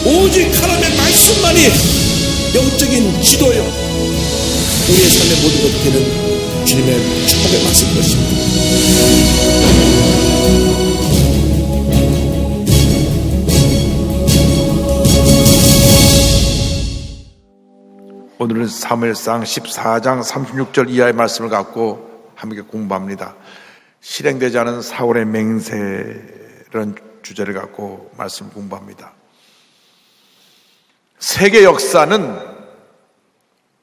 오직 하나님의 말씀만이 영적인 지도요, 우리의 삶의 모든 것들은 주님의 축복에 맞을 것입니다. 오늘은 사무엘상 14장 36절 이하의 말씀을 갖고 함께 공부합니다. 실행되지 않은 사울의 맹세라는 주제를 갖고 말씀 공부합니다. 세계 역사는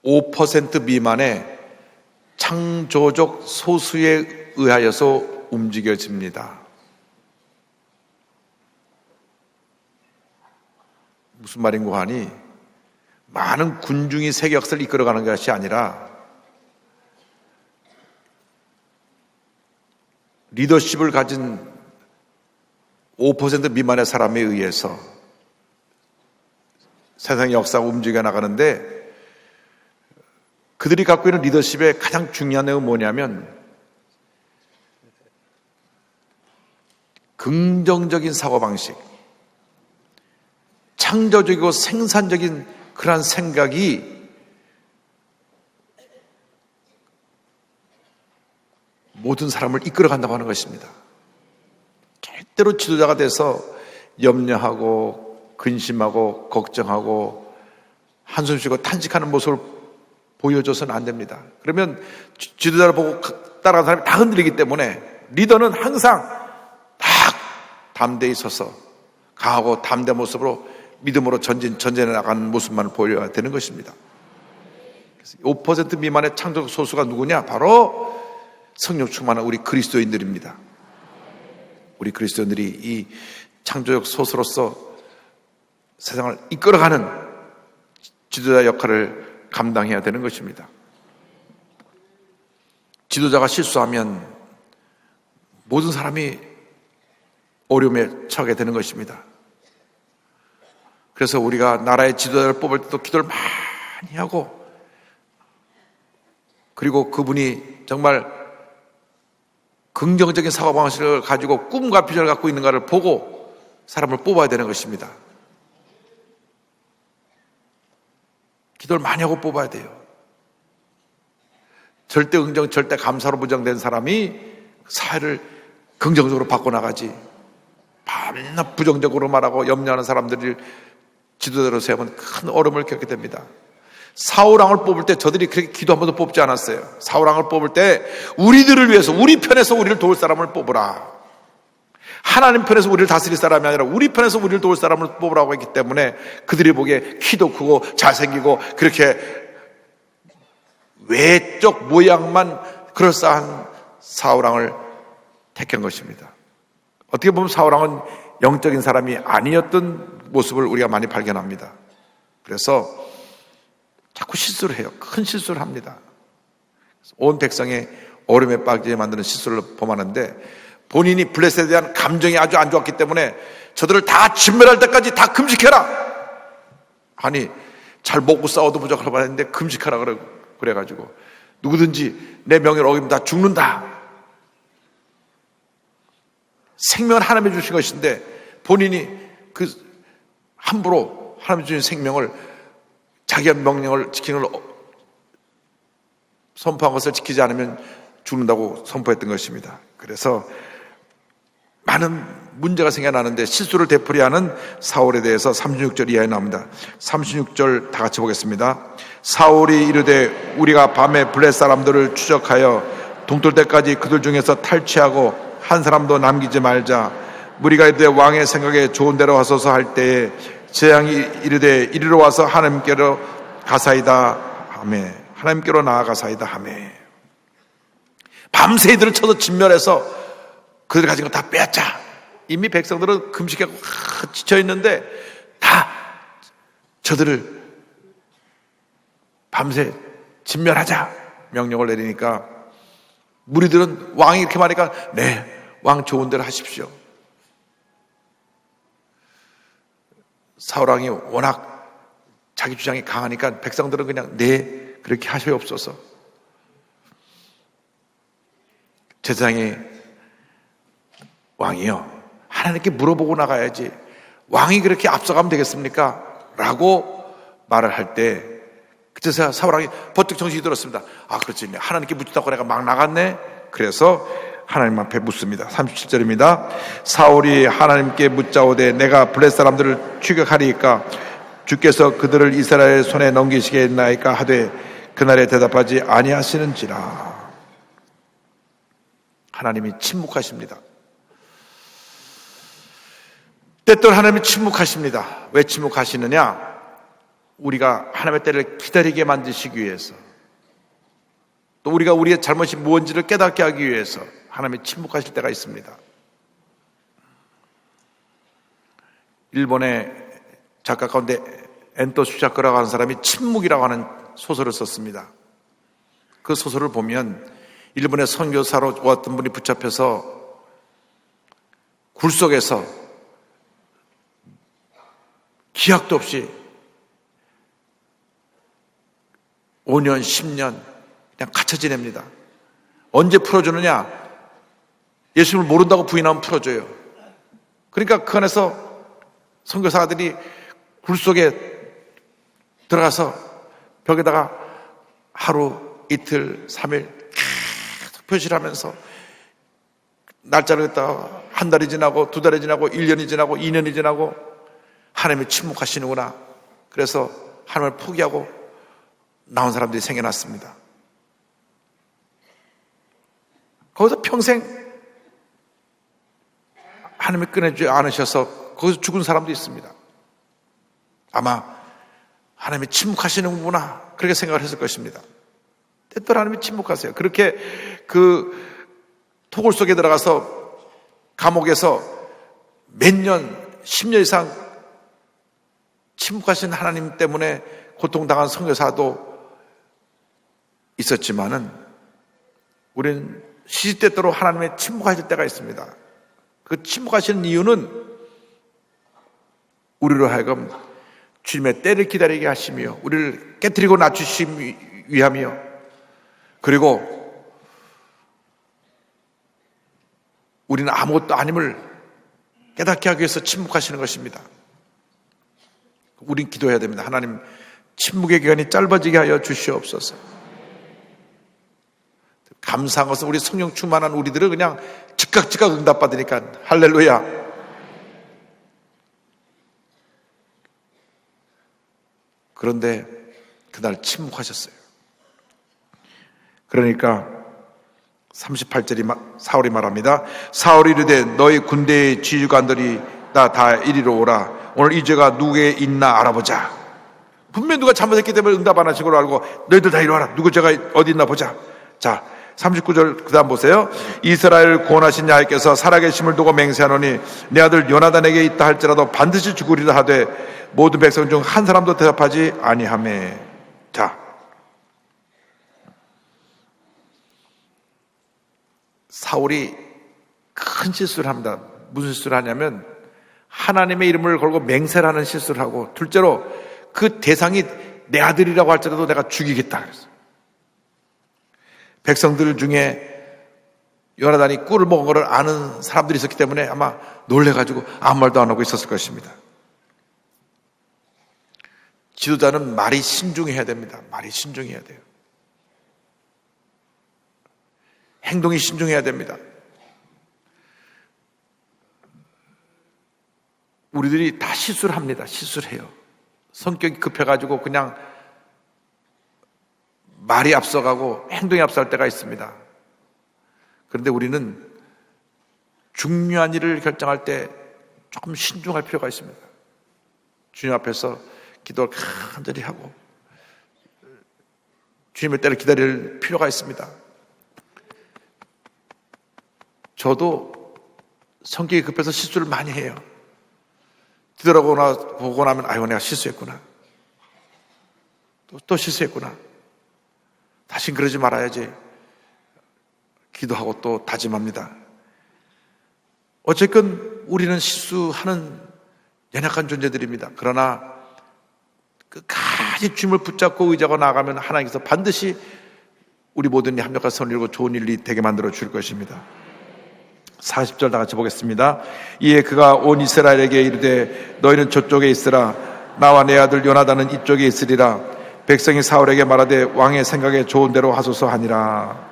5% 미만의 창조적 소수에 의하여서 움직여집니다. 무슨 말인고 하니, 많은 군중이 세계 역사를 이끌어가는 것이 아니라 리더십을 가진 5% 미만의 사람에 의해서 세상의 역사가 움직여 나가는데, 그들이 갖고 있는 리더십의 가장 중요한 내용은 뭐냐면 긍정적인 사고방식, 창조적이고 생산적인 그러한 생각이 모든 사람을 이끌어간다고 하는 것입니다. 절대로 지도자가 돼서 염려하고 근심하고 걱정하고 한숨 쉬고 탄식하는 모습을 보여줘서는 안 됩니다. 그러면 지도자를 보고 따라가는 사람이 다 흔들리기 때문에 리더는 항상 딱 담대히 서서 강하고 담대한 모습으로 믿음으로 전진해 나가는 모습만 보여야 되는 것입니다. 5% 미만의 창조적 소수가 누구냐? 바로 성령 충만한 우리 그리스도인들입니다. 우리 그리스도인들이 이 창조적 소수로서 세상을 이끌어가는 지도자 역할을 감당해야 되는 것입니다. 지도자가 실수하면 모든 사람이 어려움에 처하게 되는 것입니다. 그래서 우리가 나라의 지도자를 뽑을 때도 기도를 많이 하고, 그리고 그분이 정말 긍정적인 사고방식을 가지고 꿈과 비전을 갖고 있는가를 보고 사람을 뽑아야 되는 것입니다. 기도를 많이 하고 뽑아야 돼요. 절대 긍정, 절대 감사로 무장된 사람이 사회를 긍정적으로 바꿔나가지, 밤낮 부정적으로 말하고 염려하는 사람들이 지도자로 세우면 큰 어려움을 겪게 됩니다. 사울왕을 뽑을 때 저들이 그렇게 기도 한 번도 뽑지 않았어요. 사울왕을 뽑을 때 우리들을 위해서, 우리 편에서 우리를 도울 사람을 뽑으라. 하나님 편에서 우리를 다스릴 사람이 아니라 우리 편에서 우리를 도울 사람을 뽑으라고 했기 때문에 그들이 보기에 키도 크고 잘생기고 그렇게 외적 모양만 그럴싸한 사울왕을 택한 것입니다. 어떻게 보면 사울왕은 영적인 사람이 아니었던 모습을 우리가 많이 발견합니다. 그래서 자꾸 실수를 해요. 큰 실수를 합니다. 온 백성의 어려움에 빠지게 만드는 실수를 범하는데, 본인이 블레셋에 대한 감정이 아주 안 좋았기 때문에 저들을 다 진멸할 때까지 다 금식해라. 아니, 잘 먹고 싸워도 부족하다고 했는데 금식하라 그래가지고 누구든지 내 명예를 어기면 다 죽는다. 생명을 하나님이 주신 것인데 본인이 그 함부로 하나님이 주신 생명을, 자기의 명령을 지키는 걸 선포한 것을 지키지 않으면 죽는다고 선포했던 것입니다. 그래서 많은 문제가 생겨나는데 실수를 되풀이하는 사울에 대해서 36절 이하에 나옵니다. 36절 다 같이 보겠습니다. 사울이 이르되 우리가 밤에 블레 사람들을 추적하여 동떨 때까지 그들 중에서 탈취하고 한 사람도 남기지 말자. 무리가 이르되 왕의 생각에 좋은 대로 하소서 할 때에 재앙이 이르되 이리로 와서 하나님께로 가사이다 하매, 하나님께로 나아가사이다 하매. 밤새 이들을 쳐서 진멸해서 그들이 가진 거 다 빼앗자. 이미 백성들은 금식하고 지쳐있는데 다 저들을 밤새 진멸하자 명령을 내리니까 무리들은 왕이 이렇게 말하니까 네, 왕 좋은 대로 하십시오. 사울왕이 워낙 자기 주장이 강하니까 백성들은 그냥 네, 그렇게 하시옵소서. 제사장이 왕이요, 하나님께 물어보고 나가야지. 왕이 그렇게 앞서가면 되겠습니까? 라고 말을 할 때, 그때서 사울왕이 버뜩 정신이 들었습니다. 아, 그렇지. 하나님께 묻지도 않고 내가 막 나갔네. 그래서 하나님 앞에 묻습니다. 37절입니다. 사울이 하나님께 묻자오되 내가 블레 사람들을 추격하리이까 주께서 그들을 이스라엘 손에 넘기시겠나이까 하되 그날에 대답하지 아니하시는지라. 하나님이 침묵하십니다. 때때로 하나님이 침묵하십니다. 왜 침묵하시느냐? 우리가 하나님의 때를 기다리게 만드시기 위해서, 또 우리가 우리의 잘못이 무엇인지를 깨닫게 하기 위해서 하나님이 침묵하실 때가 있습니다. 일본의 작가 가운데 엔토 슈자크라고 하는 사람이 침묵이라고 하는 소설을 썼습니다. 그 소설을 보면 일본의 선교사로 왔던 분이 붙잡혀서 굴속에서 기약도 없이 5년, 10년 그냥 갇혀 지냅니다. 언제 풀어주느냐? 예수님을 모른다고 부인하면 풀어줘요. 그러니까 그 안에서 선교사들이 굴속에 들어가서 벽에다가 하루, 이틀, 3일 계속 표시를 하면서 날짜를 갖다가 한 달이 지나고 2달이 지나고 1년이 지나고 2년이 지나고 하나님이 침묵하시는구나. 그래서 하나님을 포기하고 나온 사람들이 생겨났습니다. 거기서 평생 하나님이 꺼내주지 않으셔서 거기서 죽은 사람도 있습니다. 아마 하나님이 침묵하시는구나 그렇게 생각을 했을 것입니다. 때때로 하나님이 침묵하세요. 그렇게 그 토굴 속에 들어가서 감옥에서 몇 년, 10년 이상 침묵하신 하나님 때문에 고통당한 선교사도 있었지만은 우리는 시시때때로 하나님의 침묵하실 때가 있습니다. 그 침묵하시는 이유는 우리로 하여금 주님의 때를 기다리게 하시며 우리를 깨뜨리고 낮추시기 위함이요, 그리고 우리는 아무것도 아님을 깨닫게 하기 위해서 침묵하시는 것입니다. 우린 기도해야 됩니다. 하나님, 침묵의 기간이 짧아지게 하여 주시옵소서. 감사한 것은 우리 성령 충만한 우리들은 그냥 즉각 응답받으니까 할렐루야. 그런데 그날 침묵하셨어요. 그러니까 38절이 사울이 말합니다. 사울이 이르되 너희 군대의 지휘관들이 다 이리로 오라. 오늘 이 죄가 누구에 있나 알아보자. 분명히 누가 잘못했기 때문에 응답 안 하신 걸로 알고 너희들 다 이리 와라. 누구 죄가 어디 있나 보자. 자, 39절 그 다음 보세요. 이스라엘을 구원하신 야훼께서 살아계심을 두고 맹세하노니 내 아들 요나단에게 있다 할지라도 반드시 죽으리라 하되 모든 백성 중 한 사람도 대답하지 아니하매. 자, 사울이 큰 실수를 합니다. 무슨 실수를 하냐면 하나님의 이름을 걸고 맹세를 하는 실수를 하고, 둘째로 그 대상이 내 아들이라고 할지라도 내가 죽이겠다 그랬어요. 백성들 중에 요나단이 꿀을 먹은 것을 아는 사람들이 있었기 때문에 아마 놀래가지고 아무 말도 안 하고 있었을 것입니다. 지도자는 말이 신중해야 됩니다. 말이 신중해야 돼요. 행동이 신중해야 됩니다. 우리들이 다 실수를 합니다. 실수를 해요. 성격이 급해가지고 그냥 말이 앞서가고 행동이 앞서갈 때가 있습니다. 그런데 우리는 중요한 일을 결정할 때 조금 신중할 필요가 있습니다. 주님 앞에서 기도를 간절히 하고 주님의 때를 기다릴 필요가 있습니다. 저도 성격이 급해서 실수를 많이 해요. 뒤돌아보고 나면 아유, 내가 실수했구나. 또 실수했구나. 다신 그러지 말아야지. 기도하고 또 다짐합니다. 어쨌건 우리는 실수하는 연약한 존재들입니다. 그러나 끝까지 주님을 붙잡고 의지하고 나아가면 하나님께서 반드시 우리 모든 합력과 선을 이루고 좋은 일이 되게 만들어 줄 것입니다. 40절 다 같이 보겠습니다. 이에 그가 온 이스라엘에게 이르되 너희는 저쪽에 있으라 나와 내 아들 요나단은 이쪽에 있으리라. 백성이 사울에게 말하되 왕의 생각에 좋은 대로 하소서 하니라.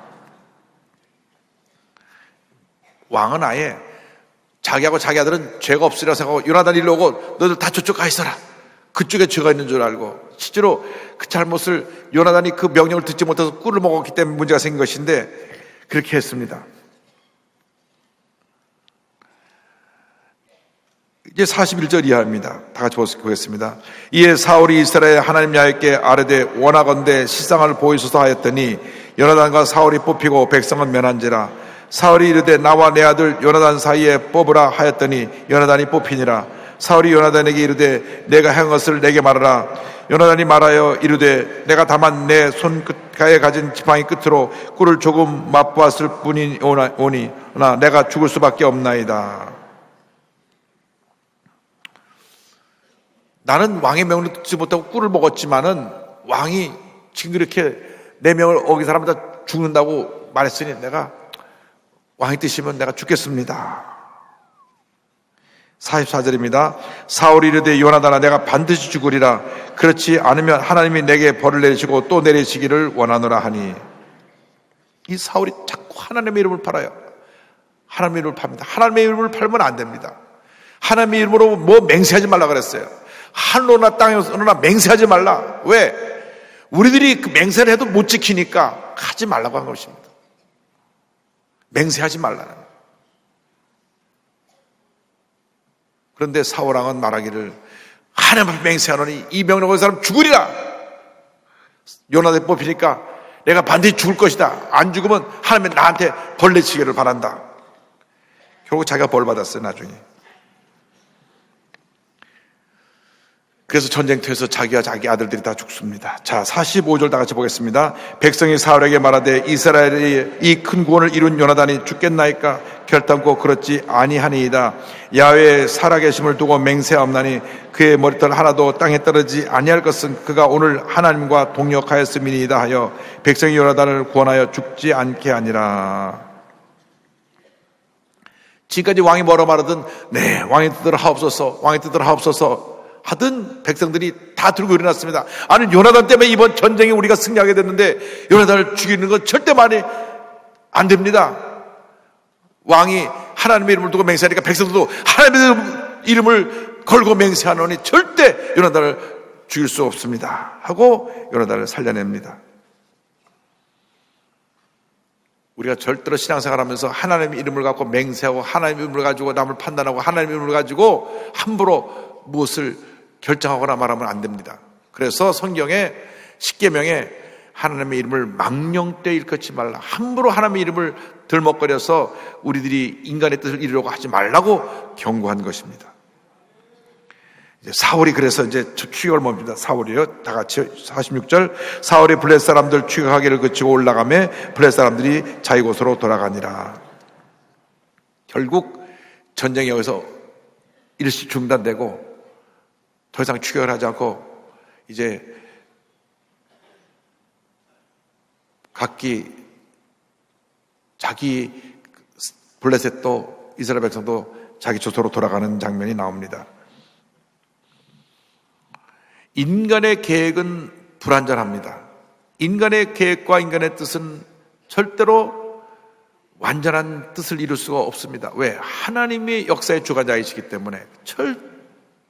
왕은 아예 자기하고 자기 아들은 죄가 없으리라 생각하고 요나단 일로 오고 너희들 다 저쪽 가 있어라. 그쪽에 죄가 있는 줄 알고, 실제로 그 잘못을 요나단이 그 명령을 듣지 못해서 꿀을 먹었기 때문에 문제가 생긴 것인데 그렇게 했습니다. 이제 41절 이하입니다. 다 같이 보겠습니다. 이에 사울이 이스라엘 하나님 야훼께 아뢰되 원하건대 실상을 보이소서 하였더니 요나단과 사울이 뽑히고 백성은 면한지라. 사울이 이르되 나와 내 아들 요나단 사이에 뽑으라 하였더니 요나단이 뽑히니라. 사울이 요나단에게 이르되 내가 한 것을 내게 말하라. 요나단이 말하여 이르되 내가 다만 내 손끝가에 가진 지팡이 끝으로 꿀을 조금 맛보았을 뿐이오니나 내가 죽을 수밖에 없나이다. 나는 왕의 명령을 듣지 못하고 꿀을 먹었지만은 왕이 지금 그렇게 내 명을 어긴 사람마다 죽는다고 말했으니 내가 왕의 뜻이면 내가 죽겠습니다. 44절입니다. 사울이 이르되 요나단아 내가 반드시 죽으리라. 그렇지 않으면 하나님이 내게 벌을 내리시고 또 내리시기를 원하노라 하니. 이 사울이 자꾸 하나님의 이름을 팔아요. 하나님의 이름을 팝니다. 하나님의 이름을 팔면 안 됩니다. 하나님의 이름으로 뭐 맹세하지 말라 그랬어요. 하늘로나 땅에서나 맹세하지 말라. 왜? 우리들이 그 맹세를 해도 못 지키니까 하지 말라고 한 것입니다. 맹세하지 말라는. 그런데 사울왕은 말하기를 하나님 앞에 맹세하노니 이 명령을 사람 죽으리라. 요나단이 뽑히니까 내가 반드시 죽을 것이다. 안 죽으면 하나님이 나한테 벌 내치기를 바란다. 결국 자기가 벌 받았어요. 나중에. 그래서 전쟁터에서 자기와 자기 아들들이 다 죽습니다. 자, 45절 다 같이 보겠습니다. 백성이 사울에게 말하되 이스라엘이 이 큰 구원을 이룬 요나단이 죽겠나이까? 결단코 그렇지 아니하니이다. 야훼의 살아계심을 두고 맹세하옵나니 그의 머리털 하나도 땅에 떨어지지 아니할 것은 그가 오늘 하나님과 동역하였음이니이다 하여 백성이 요나단을 구원하여 죽지 않게 하니라. 지금까지 왕이 뭐라 말하든 네 왕의 뜻대로 하옵소서, 왕의 뜻대로 하옵소서 하던 백성들이 다 들고 일어났습니다. 아니 요나단 때문에 이번 전쟁에 우리가 승리하게 됐는데 요나단을 죽이는 건 절대 말이 안 됩니다. 왕이 하나님의 이름을 두고 맹세하니까 백성들도 하나님의 이름을 걸고 맹세하노니 절대 요나단을 죽일 수 없습니다 하고 요나단을 살려냅니다. 우리가 절대로 신앙생활하면서 하나님의 이름을 갖고 맹세하고 하나님의 이름을 가지고 남을 판단하고 하나님의 이름을 가지고 함부로 무엇을 결정하거나 말하면 안 됩니다. 그래서 성경에 십계명에 하나님의 이름을 망령되이 일컫지 말라. 함부로 하나님의 이름을 들먹거려서 우리들이 인간의 뜻을 이루려고 하지 말라고 경고한 것입니다. 이제 사울이 그래서 이제 추격을 멈춥니다. 사울이요. 다 같이 46절. 사울이 블레셋 사람들 추격하기를 그치고 올라가매 블레셋 사람들이 자기 곳으로 돌아가니라. 결국 전쟁이 여기서 일시 중단되고 더 이상 추격을 하지 않고 이제 각기 자기 블레셋도 이스라엘 백성도 자기 조소로 돌아가는 장면이 나옵니다. 인간의 계획은 불완전합니다. 인간의 계획과 인간의 뜻은 절대로 완전한 뜻을 이룰 수가 없습니다. 왜? 하나님이 역사의 주관자이시기 때문에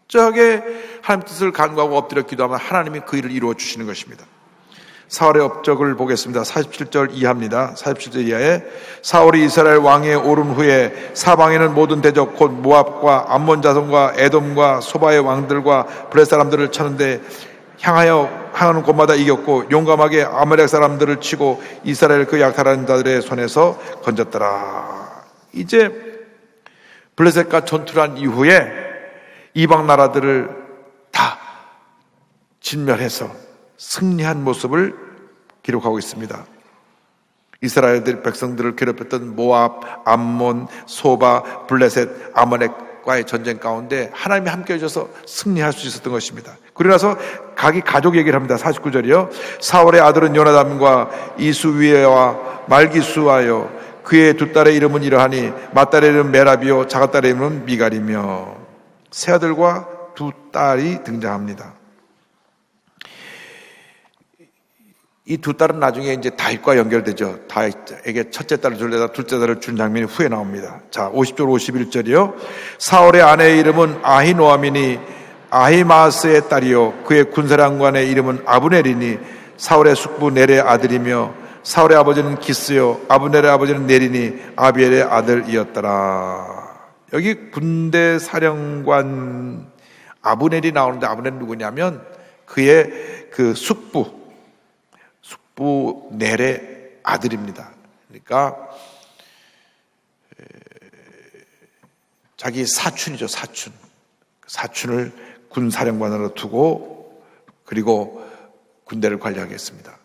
철저하게 하나님 뜻을 간구하고 엎드려 기도하면 하나님이 그 일을 이루어 주시는 것입니다. 사울의 업적을 보겠습니다. 47절 이하입니다. 47절 이하에 사울이 이스라엘 왕에 오른 후에 사방에는 모든 대적 곧 모압과 암몬 자손과 에돔과 소바의 왕들과 블레셋 사람들을 쳤는데 향하는 곳마다 이겼고 용감하게 아말렉 사람들을 치고 이스라엘 그 약탈하는 자들의 손에서 건졌더라. 이제 블레셋과 전투를 한 이후에 이방 나라들을 다 진멸해서 승리한 모습을 기록하고 있습니다. 이스라엘 백성들을 괴롭혔던 모압, 암몬, 소바, 블레셋, 아말렉과의 전쟁 가운데 하나님이 함께 해줘서 승리할 수 있었던 것입니다. 그러고 나서 각이 가족 얘기를 합니다. 49절이요. 사울의 아들은 요나단과 이수위와 말기수하여 그의 두 딸의 이름은 이러하니 맏딸의 이름은 메라비요 작은딸의 이름은 미갈이며. 세 아들과 두 딸이 등장합니다. 이 두 딸은 나중에 이제 다윗과 연결되죠. 다윗에게 첫째 딸을 줄려다 둘째 딸을 준 장면이 후에 나옵니다. 자, 50절 51절이요. 사울의 아내의 이름은 아히노아미니 아히마스의 딸이요 그의 군사령관의 이름은 아브넬이니 사울의 숙부 넬의 아들이며 사울의 아버지는 기스요 아브넬의 아버지는 넬이니 아비엘의 아들이었더라. 여기 군대 사령관 아브넬이 나오는데 아브넬은 누구냐면 그의 그 숙부 넬의 아들입니다. 그러니까 자기 사촌이죠. 사촌을 군사령관으로 두고 그리고 군대를 관리하게 했습니다.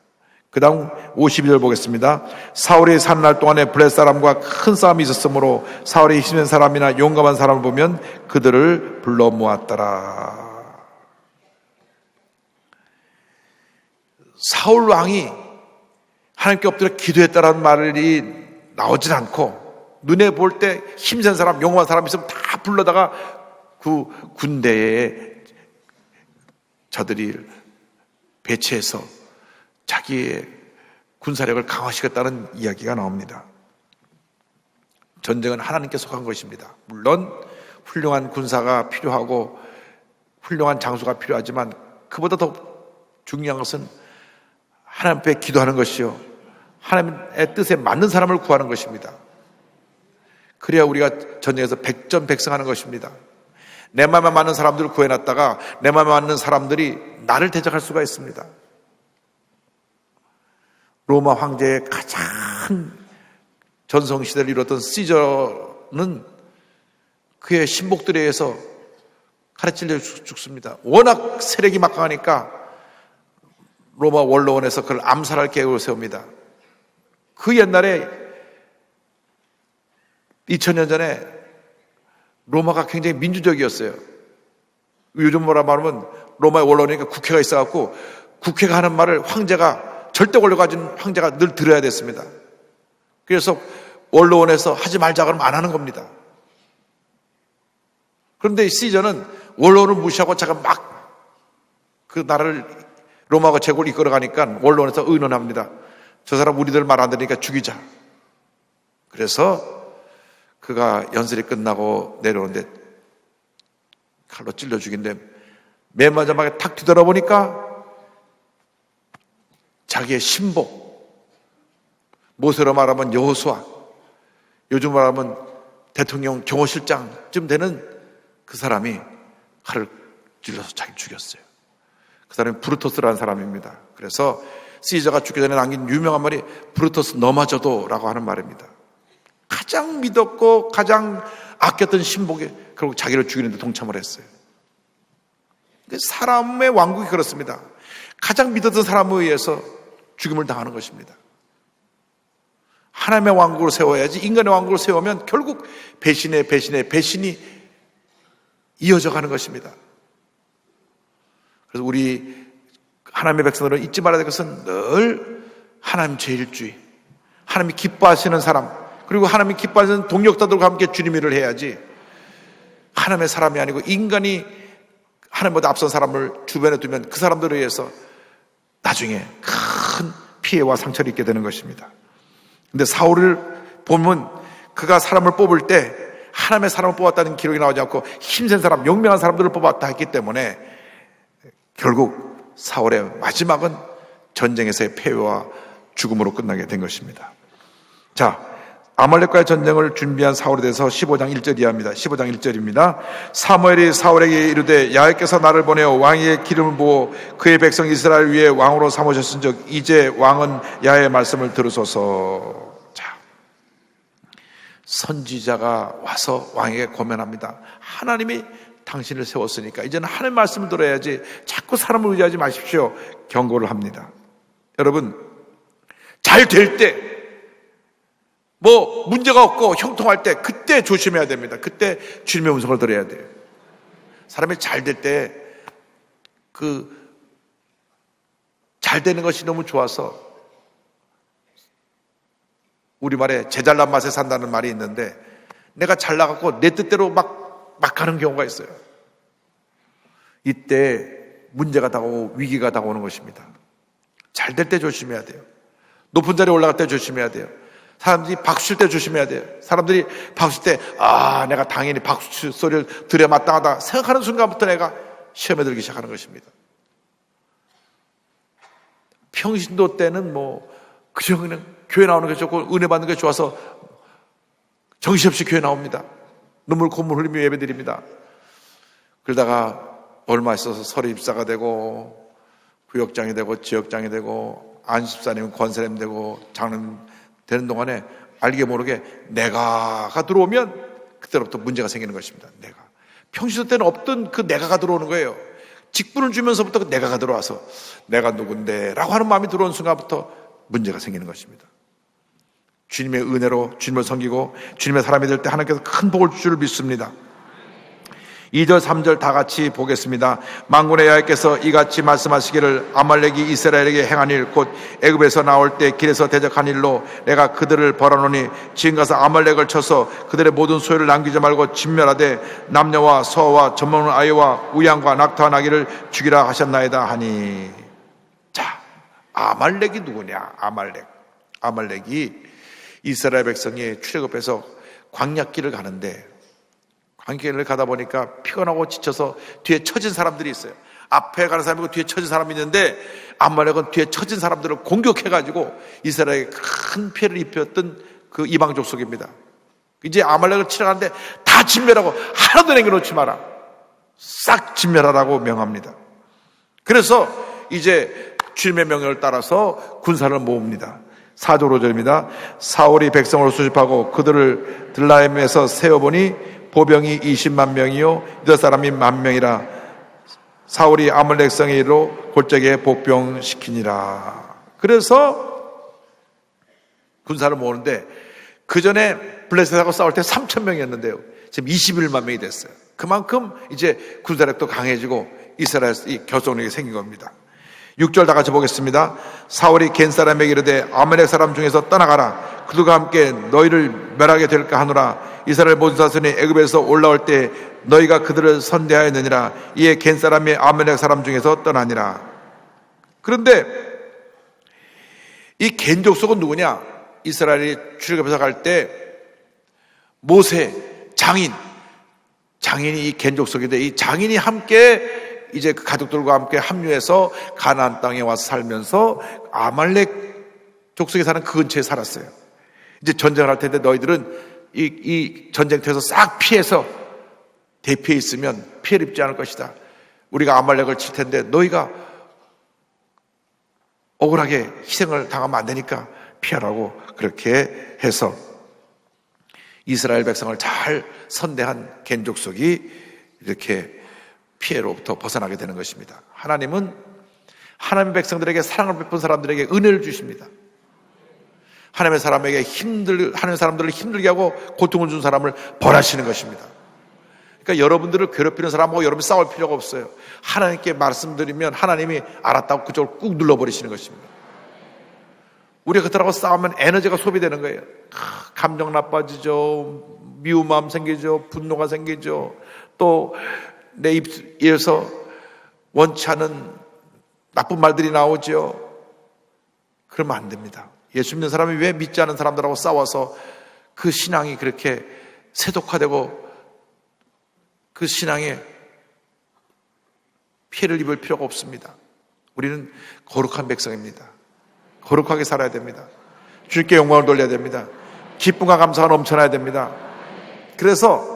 그 다음 52절 보겠습니다. 사울이 사는 날 동안에 블레 사람과 큰 싸움이 있었으므로 사울이 힘센 사람이나 용감한 사람을 보면 그들을 불러 모았더라. 사울 왕이 하나님께 엎드려 기도했다라는 말이 나오진 않고 눈에 볼 때 힘센 사람, 용감한 사람 있으면 다 불러다가 그 군대에 저들이 배치해서 자기의 군사력을 강화시켰다는 이야기가 나옵니다. 전쟁은 하나님께 속한 것입니다. 물론 훌륭한 군사가 필요하고 훌륭한 장수가 필요하지만 그보다 더 중요한 것은 하나님 앞에 기도하는 것이요 하나님의 뜻에 맞는 사람을 구하는 것입니다. 그래야 우리가 전쟁에서 백전백승하는 것입니다. 내 마음에 맞는 사람들을 구해놨다가 내 마음에 맞는 사람들이 나를 대적할 수가 있습니다. 로마 황제의 가장 전성시대를 이뤘던 시저는 그의 신복들에 의해서 칼에 찔려 죽습니다. 워낙 세력이 막강하니까 로마 원로원에서 그를 암살할 계획을 세웁니다. 그 옛날에 2000년 전에 로마가 굉장히 민주적이었어요. 요즘 뭐라 말하면 로마의 원로원이니까 국회가 있어갖고 국회가 하는 말을 황제가 절대 권력 가진 황제가 늘 들어야 됐습니다. 그래서 원로원에서 하지 말자 그러면 안 하는 겁니다. 그런데 시저는 원로원을 무시하고 자가 막 그 나라를 로마가 제국을 이끌어가니까 원로원에서 의논합니다. 저 사람 우리들 말 안 들으니까 죽이자. 그래서 그가 연설이 끝나고 내려오는데 칼로 찔러 죽인데 맨 마지막에 탁 뒤돌아보니까 자기의 신복, 모세로 말하면 여호수아, 요즘 말하면 대통령 경호실장쯤 되는 그 사람이 칼을 찔러서 자기 죽였어요. 그 사람이 브루토스라는 사람입니다. 그래서 시저가 죽기 전에 남긴 유명한 말이 브루토스 너마저도 라고 하는 말입니다. 가장 믿었고 가장 아꼈던 신복이 결국 자기를 죽이는데 동참을 했어요. 사람의 왕국이 그렇습니다. 가장 믿었던 사람에 의해서 죽임을 당하는 것입니다. 하나님의 왕국을 세워야지 인간의 왕국을 세우면 결국 배신에 배신이 이어져 가는 것입니다. 그래서 우리 하나님의 백성들은 잊지 말아야 될 것은 늘 하나님 제일주의, 하나님이 기뻐하시는 사람, 그리고 하나님이 기뻐하시는 동력자들과 함께 주님 일을 해야지 하나님의 사람이 아니고 인간이 하나님보다 앞선 사람을 주변에 두면 그 사람들에 의해서 나중에 큰 피해와 상처를 입게 되는 것입니다. 근데 사울을 보면 그가 사람을 뽑을 때 하나님의 사람을 뽑았다는 기록이 나오지 않고 힘센 사람, 용맹한 사람들을 뽑았다 했기 때문에 결국 사울의 마지막은 전쟁에서의 패배와 죽음으로 끝나게 된 것입니다. 자, 아말렉과의 전쟁을 준비한 사울에 대해서 15장 1절 이하입니다. 15장 1절입니다. 사무엘이 사울에게 이르되 야훼께서 나를 보내어 왕의 기름을 부어 그의 백성 이스라엘 위에 왕으로 삼으셨은즉 이제 왕은 야훼의 말씀을 들으소서. 자, 선지자가 와서 왕에게 고면합니다. 하나님이 당신을 세웠으니까 이제는 하나님의 말씀을 들어야지 자꾸 사람을 의지하지 마십시오. 경고를 합니다. 여러분, 잘 될 때, 문제가 없고 형통할 때 그때 조심해야 됩니다. 그때 주님의 음성을 들어야 돼요. 사람이 잘 될 때 잘 되는 것이 너무 좋아서 우리말에 제잘난 맛에 산다는 말이 있는데 내가 잘나갖고 내 뜻대로 막 가는 경우가 있어요. 이때 문제가 다가오고 위기가 다가오는 것입니다. 잘 될 때 조심해야 돼요. 높은 자리에 올라갈 때 조심해야 돼요. 사람들이 박수 칠 때 조심해야 돼요. 사람들이 박수 칠 때 내가 당연히 박수 소리를 들어야 마땅하다 생각하는 순간부터 내가 시험에 들기 시작하는 것입니다. 평신도 때는 그저 그냥 교회 나오는 게 좋고 은혜 받는 게 좋아서 정신없이 교회 나옵니다. 눈물 콧물 흘리며 예배드립니다. 그러다가 얼마 있어서 서리 입사가 되고 구역장이 되고 지역장이 되고 안십사님 권사님 되고 장로님 되는 동안에 알게 모르게 내가가 들어오면 그때부터 문제가 생기는 것입니다. 내가. 평신도 때는 없던 그 내가가 들어오는 거예요. 직분을 주면서부터 그 내가가 들어와서 내가 누군데 라고 하는 마음이 들어온 순간부터 문제가 생기는 것입니다. 주님의 은혜로 주님을 섬기고 주님의 사람이 될 때 하나님께서 큰 복을 줄 줄 믿습니다. 2절 3절 다 같이 보겠습니다. 만군의 여호와께서 이같이 말씀하시기를 아말렉이 이스라엘에게 행한 일 곧 애굽에서 나올 때 길에서 대적한 일로 내가 그들을 벌하노니 지금 가서 아말렉을 쳐서 그들의 모든 소유를 남기지 말고 진멸하되 남녀와 소와 젖먹는 아이와 우양과 낙타와 나귀를 죽이라 하셨나이다 하니. 자, 아말렉이 누구냐? 아말렉이 이스라엘 백성이 출애굽해서 광야길을 가는데 광야길을 가다 보니까 피곤하고 지쳐서 뒤에 처진 사람들이 있어요. 앞에 가는 사람이고 뒤에 처진 사람이 있는데 아말렉은 뒤에 처진 사람들을 공격해가지고 이스라엘에 큰 피해를 입혔던 그 이방 족속입니다. 이제 아말렉을 치러 가는데 다 진멸하고 하나도 남겨놓지 마라. 싹 진멸하라고 명합니다. 그래서 이제 주님의 명령을 따라서 군사를 모읍니다. 4절 5절입니다. 사울이 백성을 수집하고 그들을 들라임에서 세어보니 보병이 20만 명이요 유다 사람이 10,000명이라. 사울이 아말렉 성의 일로 골짜기에 복병시키니라. 그래서 군사를 모으는데 그 전에 블레셋하고 싸울 때 3,000명이었는데요 지금 21만 명이 됐어요. 그만큼 이제 군사력도 강해지고 이스라엘이 결속력이 생긴 겁니다. 6절 다 같이 보겠습니다. 사울이 겐 사람에게 이르되 아말렉 사람 중에서 떠나가라. 그들과 함께 너희를 멸하게 될까 하노라. 이스라엘 모든 자손이 애굽에서 올라올 때 너희가 그들을 선대하였느니라. 이에 겐 사람이 아말렉 사람 중에서 떠나니라. 그런데 이 겐 족속은 누구냐? 이스라엘이 출애굽해서 갈 때 모세 장인이 이 겐 족속인데 이 장인이 함께 이제 그 가족들과 함께 합류해서 가나안 땅에 와서 살면서 아말렉 족속에 사는 그 근처에 살았어요. 이제 전쟁을 할 텐데 너희들은 이 전쟁터에서 싹 피해서 대피해 있으면 피해를 입지 않을 것이다. 우리가 아말렉을 칠 텐데 너희가 억울하게 희생을 당하면 안 되니까 피하라고 그렇게 해서 이스라엘 백성을 잘 선대한 겐 족속이 이렇게 피해로부터 벗어나게 되는 것입니다. 하나님은 하나님의 백성들에게 사랑을 베푼 사람들에게 은혜를 주십니다. 하나님의 사람들을 힘들게 하고 고통을 준 사람을 벌하시는 것입니다. 그러니까 여러분들을 괴롭히는 사람하고 여러분이 싸울 필요가 없어요. 하나님께 말씀드리면 하나님이 알았다고 그쪽을 꾹 눌러버리시는 것입니다. 우리가 그들하고 싸우면 에너지가 소비되는 거예요. 감정 나빠지죠. 미운 마음 생기죠. 분노가 생기죠. 또 내 입에서 원치 않은 나쁜 말들이 나오죠. 그러면 안 됩니다. 예수 믿는 사람이 왜 믿지 않은 사람들하고 싸워서 그 신앙이 그렇게 세독화되고 그 신앙에 피해를 입을 필요가 없습니다. 우리는 거룩한 백성입니다. 거룩하게 살아야 됩니다. 주님께 영광을 돌려야 됩니다. 기쁨과 감사가 넘쳐나야 됩니다. 그래서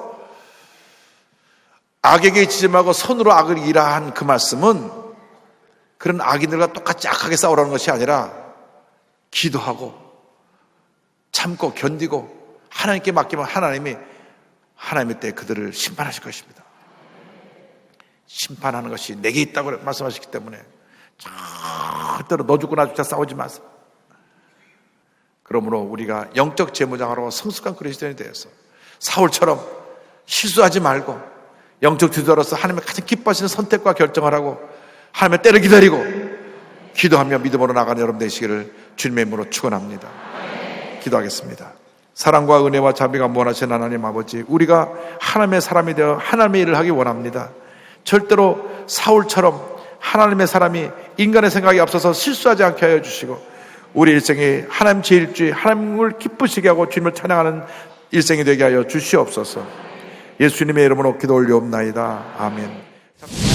악에게 지지 말고 손으로 악을 일하한 그 말씀은 그런 악인들과 똑같이 악하게 싸우라는 것이 아니라 기도하고 참고 견디고 하나님께 맡기면 하나님의 때 그들을 심판하실 것입니다. 심판하는 것이 내게 있다고 말씀하셨기 때문에 절대로 너 죽고 나 죽자 싸우지 마세요. 그러므로 우리가 영적 재무장하러 성숙한 그리스도인이 되어서 사울처럼 실수하지 말고 영적 지도자로서 하나님의 가장 기뻐하시는 선택과 결정을 하고 하나님의 때를 기다리고 기도하며 믿음으로 나가는 여러분 되시기를 주님의 이름으로 축원합니다. 기도하겠습니다. 사랑과 은혜와 자비가 무한하신 하나님 아버지, 우리가 하나님의 사람이 되어 하나님의 일을 하기 원합니다. 절대로 사울처럼 하나님의 사람이 인간의 생각에 앞서서 실수하지 않게 하여 주시고, 우리 일생이 하나님 제1주의 하나님을 기쁘시게 하고 주님을 찬양하는 일생이 되게 하여 주시옵소서. 예수님의 이름으로 기도 올리옵나이다. 아멘.